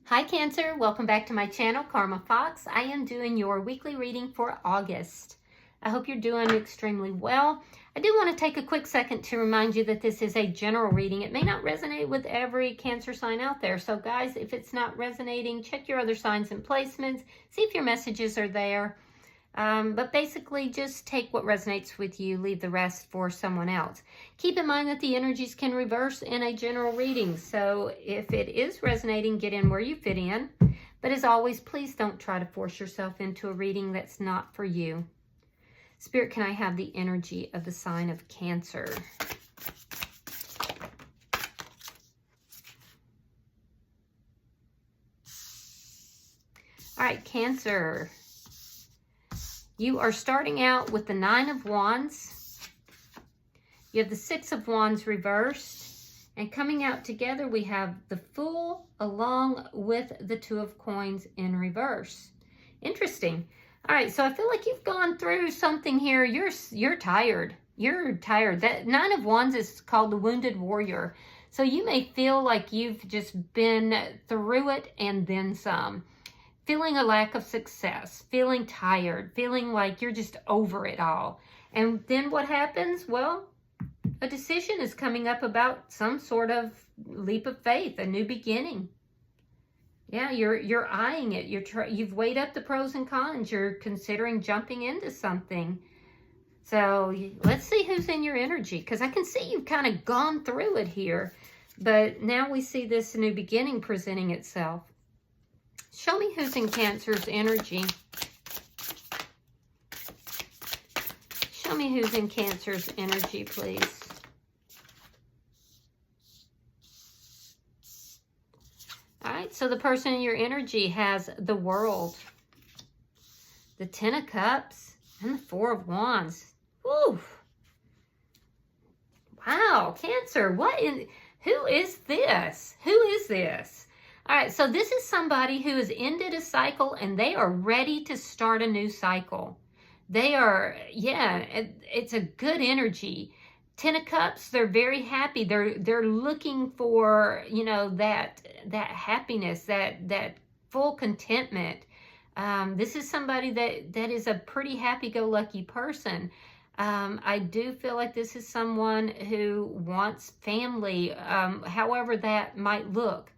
Hi Cancer, welcome back to my channel, Karma Fox. I am doing your weekly reading for August. I hope you're doing extremely well. I do want to take a quick second to remind you that this is a general reading. It may not resonate with every Cancer sign out there. So guys, if it's not resonating, check your other signs and placements. See if your messages are there. But basically just take what resonates with you, leave the rest for someone else. Keep in mind that the energies can reverse in a general reading. So if it is resonating, get in where you fit in. But as always, please don't try to force yourself into a reading that's not for you. Spirit, can I have the energy of the sign of Cancer? All right, Cancer. You are starting out with the Nine of Wands. You have the Six of Wands reversed. And coming out together, we have the Fool along with the Two of Coins in reverse. Interesting. All right, so I feel like you've gone through something here. You're tired. You're tired. That Nine of Wands is called the Wounded Warrior. So you may feel like you've just been through it and then some. Feeling a lack of success, feeling tired, feeling like you're just over it all. And then what happens? Well, a decision is coming up about some sort of leap of faith, a new beginning. Yeah, you're eyeing it. You've weighed up the pros and cons. You're considering jumping into something. So let's see who's in your energy, because I can see you've kind of gone through it here. But now we see this new beginning presenting itself. Show me who's in Cancer's energy. Show me who's in Cancer's energy, please. All right, so the person in your energy has the World, the Ten of Cups, and the Four of Wands. Woo! Wow, Cancer, who is this? Who is this? All right, so this is somebody who has ended a cycle and they are ready to start a new cycle. They are, yeah, it's a good energy. Ten of Cups, they're very happy. They're looking for, you know, that happiness, that full contentment. This is somebody that is a pretty happy-go-lucky person. I do feel like this is someone who wants family, however that might look.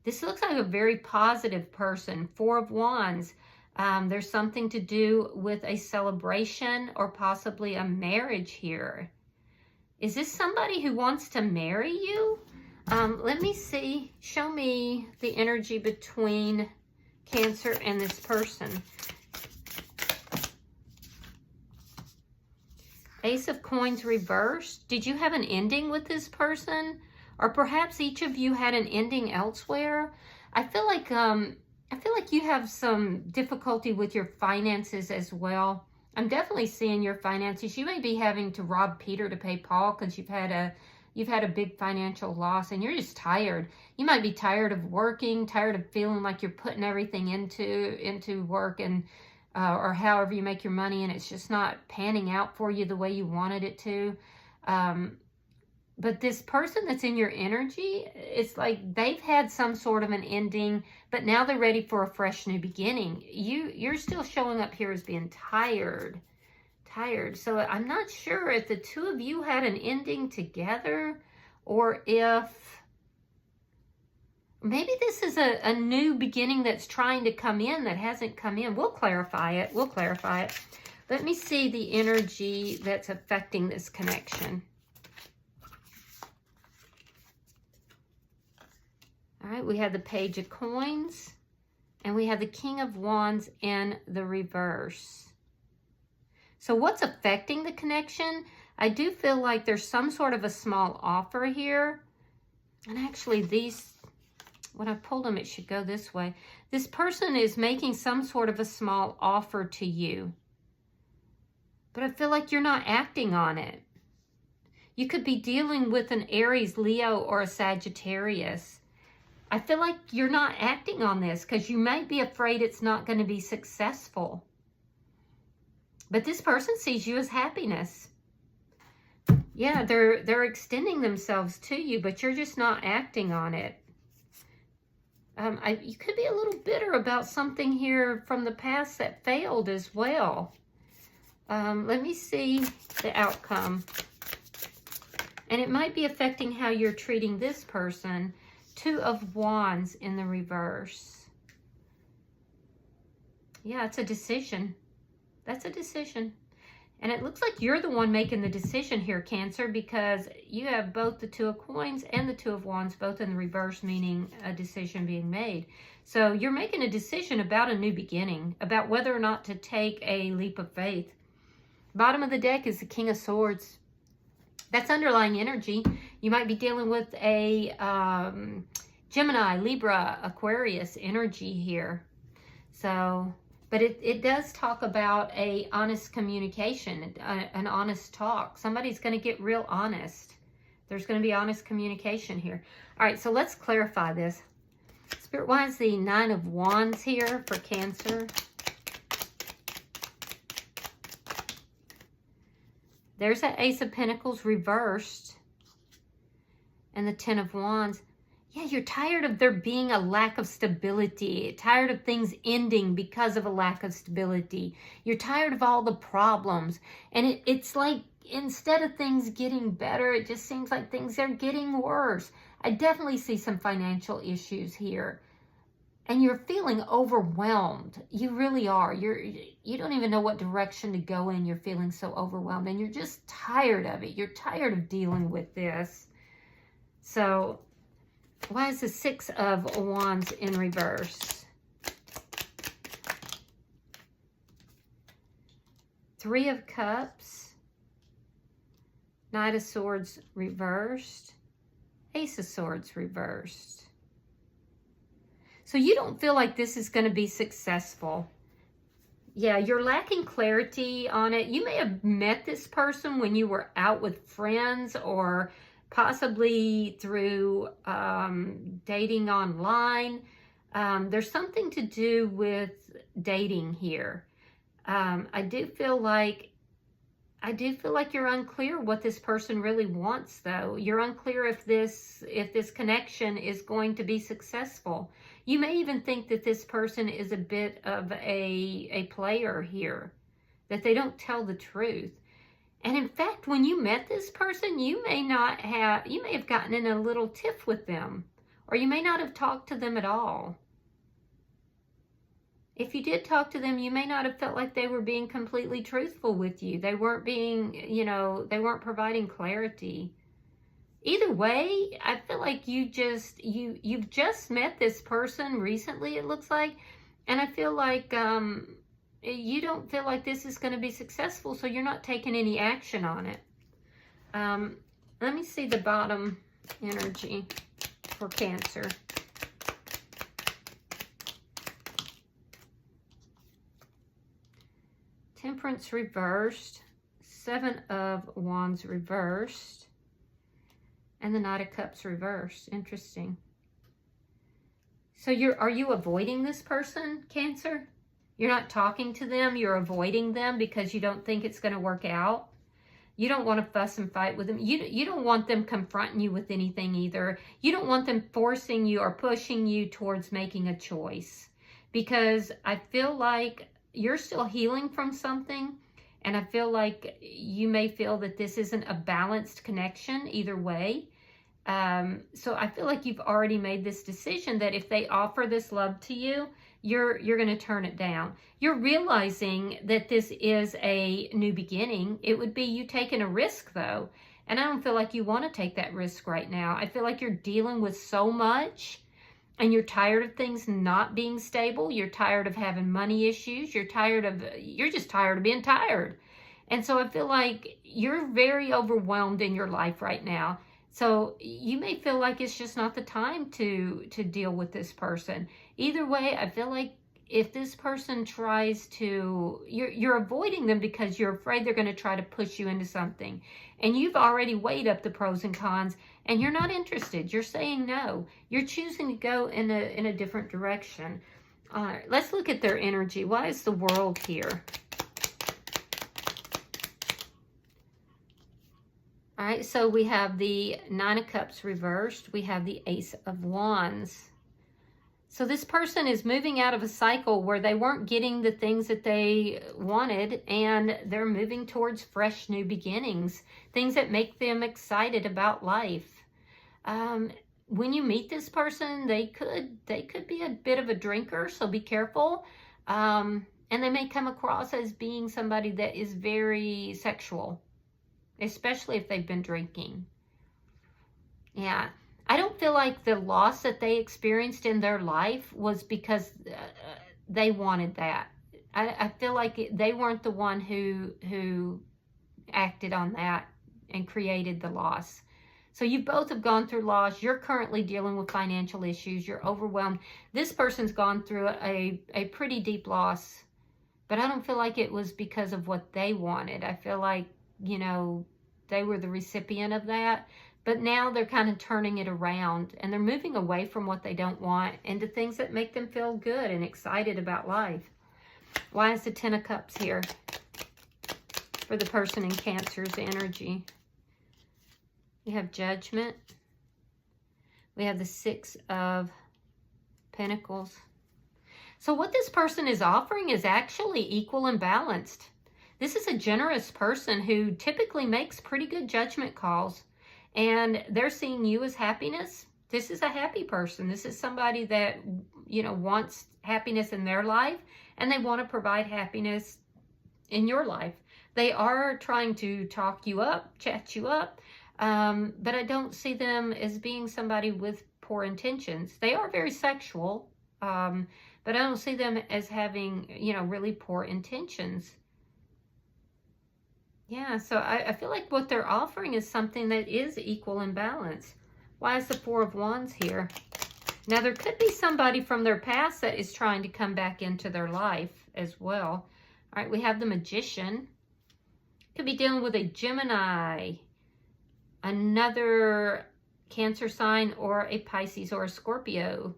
This looks like a very positive person. Four of Wands. There's something to do with a celebration or possibly a marriage here. Is this somebody who wants to marry you? Let me see. Show me the energy between Cancer and this person. Ace of Coins reversed. Did you have an ending with this person? Or perhaps each of you had an ending elsewhere. I feel like you have some difficulty with your finances as well. I'm definitely seeing your finances. You may be having to rob Peter to pay Paul because you've had a big financial loss and you're just tired. You might be tired of working, tired of feeling like you're putting everything into work and or however you make your money, and it's just not panning out for you the way you wanted it to. But this person that's in your energy, it's like they've had some sort of an ending, but now they're ready for a fresh new beginning. You're still showing up here as being tired. So I'm not sure if the two of you had an ending together or if maybe this is a new beginning that's trying to come in that hasn't come in. We'll clarify it. Let me see the energy that's affecting this connection. All right, we have the Page of Coins, and we have the King of Wands in the reverse. So what's affecting the connection? I do feel like there's some sort of a small offer here. And actually when I pulled them, it should go this way. This person is making some sort of a small offer to you. But I feel like you're not acting on it. You could be dealing with an Aries, Leo, or a Sagittarius. I feel like you're not acting on this because you might be afraid it's not going to be successful. But this person sees you as happiness. Yeah, they're extending themselves to you, but you're just not acting on it. You could be a little bitter about something here from the past that failed as well. Let me see the outcome. And it might be affecting how you're treating this person. 2 of Wands in the reverse. Yeah, it's a decision. That's a decision. And it looks like you're the one making the decision here, Cancer, because you have both the 2 of Coins and the 2 of Wands, both in the reverse, meaning a decision being made. So you're making a decision about a new beginning, about whether or not to take a leap of faith. Bottom of the deck is the King of Swords. That's underlying energy. You might be dealing with a Gemini, Libra, Aquarius energy here. So, but it does talk about a honest communication, an honest talk. Somebody's going to get real honest. There's going to be honest communication here. All right, so let's clarify this. Spirit, why is the 9 of Wands here for Cancer? There's that Ace of Pentacles reversed and the 10 of Wands. Yeah, you're tired of there being a lack of stability, tired of things ending because of a lack of stability. You're tired of all the problems. And it's like instead of things getting better, it just seems like things are getting worse. I definitely see some financial issues here. And you're feeling overwhelmed. You really are. You don't even know what direction to go in. You're feeling so overwhelmed. And you're just tired of it. You're tired of dealing with this. So, why is the 6 of Wands in reverse? 3 of Cups. Knight of Swords reversed. Ace of Swords reversed. So you don't feel like this is going to be successful. Yeah, you're lacking clarity on it. You may have met this person when you were out with friends or possibly through dating online. There's something to do with dating here. I do feel like you're unclear what this person really wants, though. You're unclear if this connection is going to be successful. You may even think that this person is a bit of a player here, that they don't tell the truth. And in fact, when you met this person, you may have gotten in a little tiff with them, or you may not have talked to them at all. If you did talk to them, you may not have felt like they were being completely truthful with you. They weren't being, they weren't providing clarity. Either way, I feel like you've just met this person recently, it looks like. And I feel like you don't feel like this is going to be successful, so you're not taking any action on it. Let me see the bottom energy for Cancer. Temperance reversed, 7 of Wands reversed, and the Knight of Cups reversed. Interesting. So are you avoiding this person, Cancer? You're not talking to them, you're avoiding them because you don't think it's going to work out. You don't want to fuss and fight with them. You don't want them confronting you with anything either. You don't want them forcing you or pushing you towards making a choice. Because I feel like you're still healing from something, and I feel like you may feel that this isn't a balanced connection either way. So I feel like you've already made this decision that if they offer this love to you, you're going to turn it down. You're realizing that this is a new beginning. It would be you taking a risk, though, and I don't feel like you want to take that risk right now. I feel like you're dealing with so much. And you're tired of things not being stable. You're tired of having money issues. You're just tired of being tired. And so I feel like you're very overwhelmed in your life right now. So you may feel like it's just not the time to deal with this person. Either way, I feel like if this person tries to, you're avoiding them because you're afraid they're going to try to push you into something. And you've already weighed up the pros and cons, and you're not interested. You're saying no. You're choosing to go in a different direction. All right, let's look at their energy. Why is the World here? All right, so we have the 9 of Cups reversed. We have the Ace of Wands. So this person is moving out of a cycle where they weren't getting the things that they wanted, and they're moving towards fresh new beginnings, things that make them excited about life. When you meet this person, they could be a bit of a drinker, so be careful. And they may come across as being somebody that is very sexual, especially if they've been drinking. Yeah. I don't feel like the loss that they experienced in their life was because they wanted that. I feel like they weren't the one who acted on that and created the loss. So you both have gone through loss. You're currently dealing with financial issues. You're overwhelmed. This person's gone through a pretty deep loss, but I don't feel like it was because of what they wanted. I feel like, you know, they were the recipient of that. But now they're kind of turning it around, and they're moving away from what they don't want into things that make them feel good and excited about life. Why is the Ten of Cups here for the person in Cancer's energy? We have Judgment. We have the Six of Pentacles. So what this person is offering is actually equal and balanced. This is a generous person who typically makes pretty good judgment calls. And they're seeing you as happiness. This is a happy person. This is somebody that, you know, wants happiness in their life, and they want to provide happiness in your life. They are trying to talk you up, chat you up, but I don't see them as being somebody with poor intentions. They are very sexual, but I don't see them as having, you know, really poor intentions. Yeah, so I feel like what they're offering is something that is equal and balanced. Why is the Four of Wands here? Now, there could be somebody from their past that is trying to come back into their life as well. All right, we have the Magician. Could be dealing with a Gemini, another Cancer sign, or a Pisces or a Scorpio.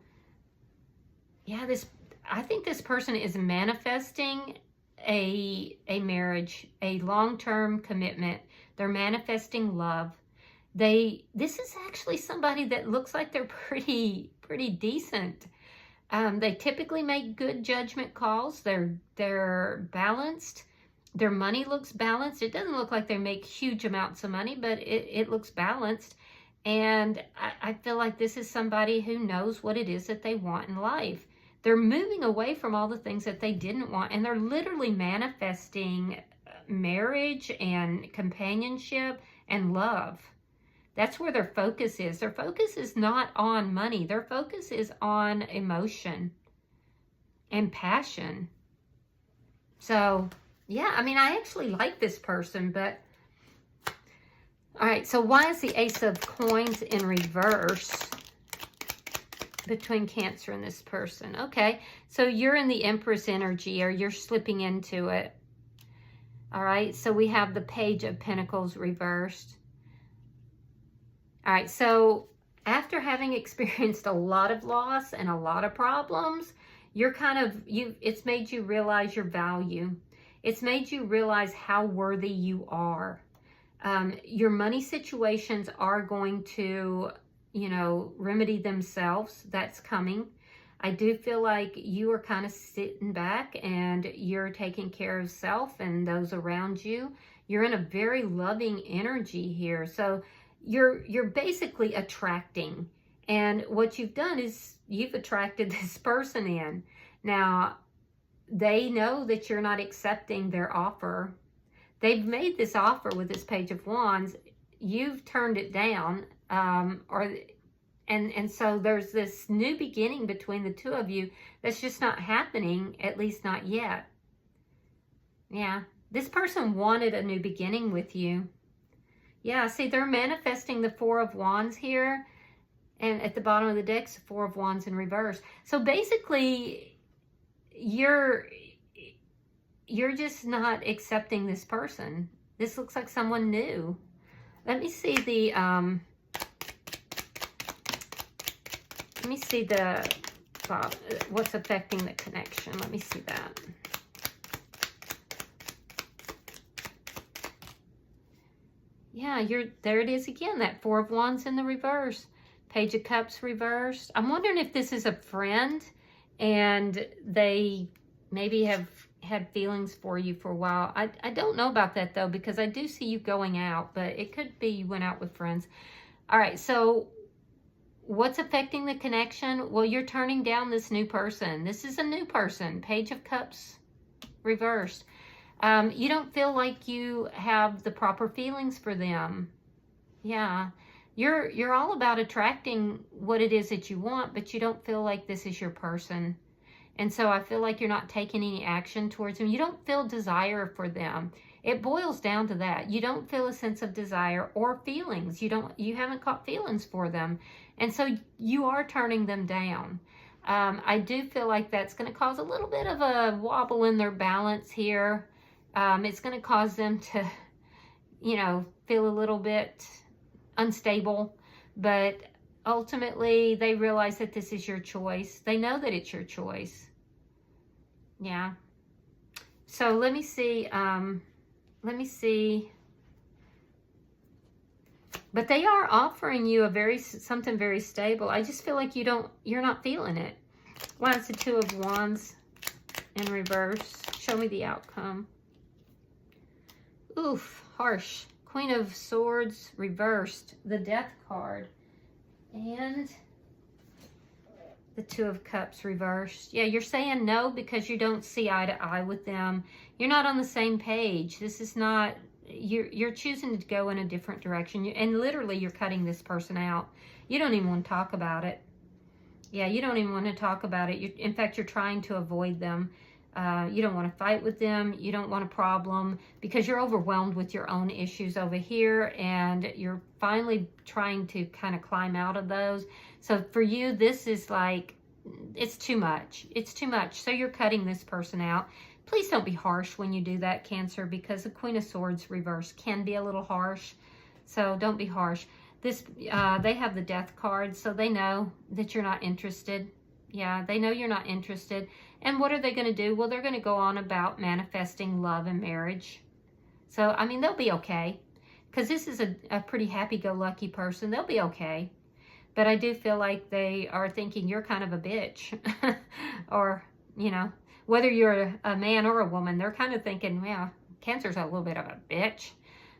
Yeah, I think this person is manifesting a marriage, a long-term commitment. They're manifesting love. This is actually somebody that looks like they're pretty decent. They typically make good judgment calls. They're balanced. Their money looks balanced. It doesn't look like they make huge amounts of money, but it looks balanced. And I feel like this is somebody who knows what it is that they want in life. They're moving away from all the things that they didn't want, and they're literally manifesting marriage and companionship and love. That's where their focus is. Their focus is not on money. Their focus is on emotion and passion. So, yeah, I mean, I actually like this person, but... All right, so why is the Ace of Coins in reverse between Cancer and this person? Okay, so you're in the Empress energy, or you're slipping into it. All right, so we have the Page of Pentacles reversed. All right, so after having experienced a lot of loss and a lot of problems, it's made you realize your value. It's made you realize how worthy you are. Your money situations are going to, you know, remedy themselves. That's coming. I do feel like you are kind of sitting back and you're taking care of self and those around you. You're in a very loving energy here. So you're basically attracting. And what you've done is you've attracted this person in. Now, they know that you're not accepting their offer. They've made this offer with this Page of Wands. You've turned it down. And so there's this new beginning between the two of you that's just not happening, at least not yet. Yeah, this person wanted a new beginning with you. Yeah, see, they're manifesting the Four of Wands here. And at the bottom of the deck, the Four of Wands in reverse. So basically, you're just not accepting this person. This looks like someone new. Let me see what's affecting the connection. Let me see that. Yeah, there it is again, that Four of Wands in the reverse. Page of Cups reversed. I'm wondering if this is a friend and they maybe have had feelings for you for a while. I don't know about that though, because I do see you going out, but it could be you went out with friends. All right, so what's affecting the connection? Well, you're turning down this new person. This is a new person. Page of Cups reversed. You don't feel like you have the proper feelings for them. Yeah. You're all about attracting what it is that you want, but you don't feel like this is your person. And so I feel like you're not taking any action towards them. You don't feel desire for them. It boils down to that. You don't feel a sense of desire or feelings. You haven't caught feelings for them. And so you are turning them down. I do feel like that's going to cause a little bit of a wobble in their balance here. It's going to cause them to, feel a little bit unstable. But ultimately, they realize that this is your choice. They know that it's your choice. Yeah. So let me see. But they are offering you something very stable. I just feel like you're not feeling it. Why is the Two of Wands in reverse? Show me the outcome. Oof, harsh. Queen of Swords reversed. The Death card. And the Two of Cups reversed. Yeah, you're saying no because you don't see eye to eye with them. You're not on the same page. This is not, you're choosing to go in a different direction. And literally you're cutting this person out. You don't even want to talk about it. Yeah, you don't even want to talk about it. In fact, you're trying to avoid them. You don't want to fight with them. You don't want a problem because you're overwhelmed with your own issues over here and you're finally trying to kind of climb out of those. So for you, this is like, it's too much. It's too much. So you're cutting this person out. Please don't be harsh when you do that, Cancer, because the Queen of Swords reverse can be a little harsh. So don't be harsh. They have the Death card, so they know that you're not interested. Yeah, they know you're not interested. And what are they going to do? Well, they're going to go on about manifesting love and marriage. So, I mean, they'll be okay. Because this is a pretty happy-go-lucky person. They'll be okay. But I do feel like they are thinking you're kind of a bitch. Or, whether you're a man or a woman, they're kind of thinking, yeah, Cancer's a little bit of a bitch.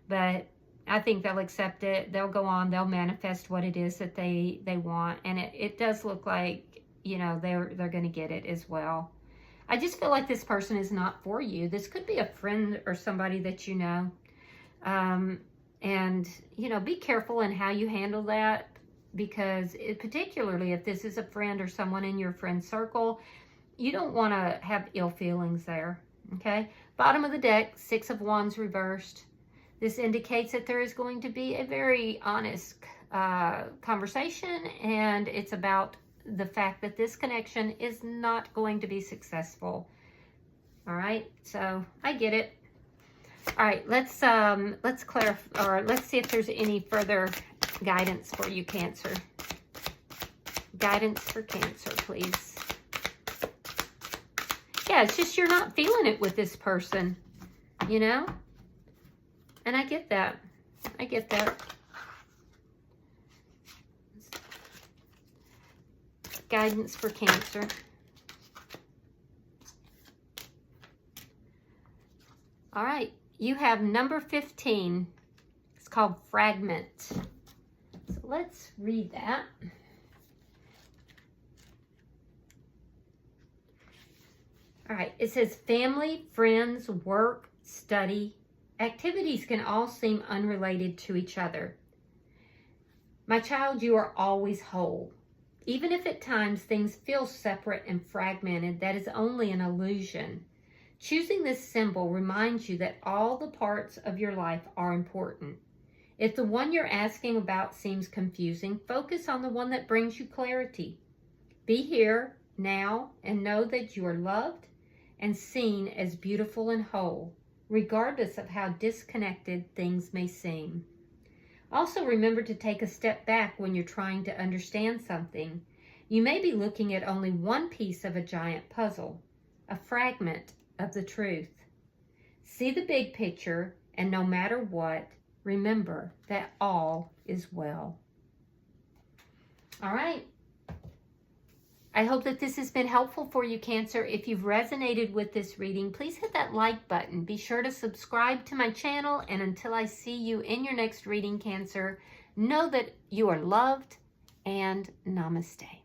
But I think they'll accept it. They'll go on. They'll manifest what it is that they want. And it does look like, they're going to get it as well. I just feel like this person is not for you. This could be a friend or somebody that you know. And, be careful in how you handle that because particularly if this is a friend or someone in your friend circle, you don't want to have ill feelings there. Okay. Bottom of the deck, Six of Wands reversed. This indicates that there is going to be a very honest conversation, and it's about the fact that this connection is not going to be successful. All right, so I get it. All right, let's clarify, or let's see if there's any further guidance for you, Cancer. Guidance for Cancer, please. Yeah, it's just you're not feeling it with this person, And I get that. I get that. Guidance for Cancer. All right. You have number 15. It's called Fragment. So let's read that. All right. It says family, friends, work, study. Activities can all seem unrelated to each other. My child, you are always whole. Even if at times things feel separate and fragmented, that is only an illusion. Choosing this symbol reminds you that all the parts of your life are important. If the one you're asking about seems confusing, focus on the one that brings you clarity. Be here, now, and know that you are loved and seen as beautiful and whole, regardless of how disconnected things may seem. Also, remember to take a step back when you're trying to understand something. You may be looking at only one piece of a giant puzzle, a fragment of the truth. See the big picture, and no matter what, remember that all is well. All right. I hope that this has been helpful for you, Cancer. If you've resonated with this reading, please hit that like button. Be sure to subscribe to my channel. And until I see you in your next reading, Cancer, know that you are loved and namaste.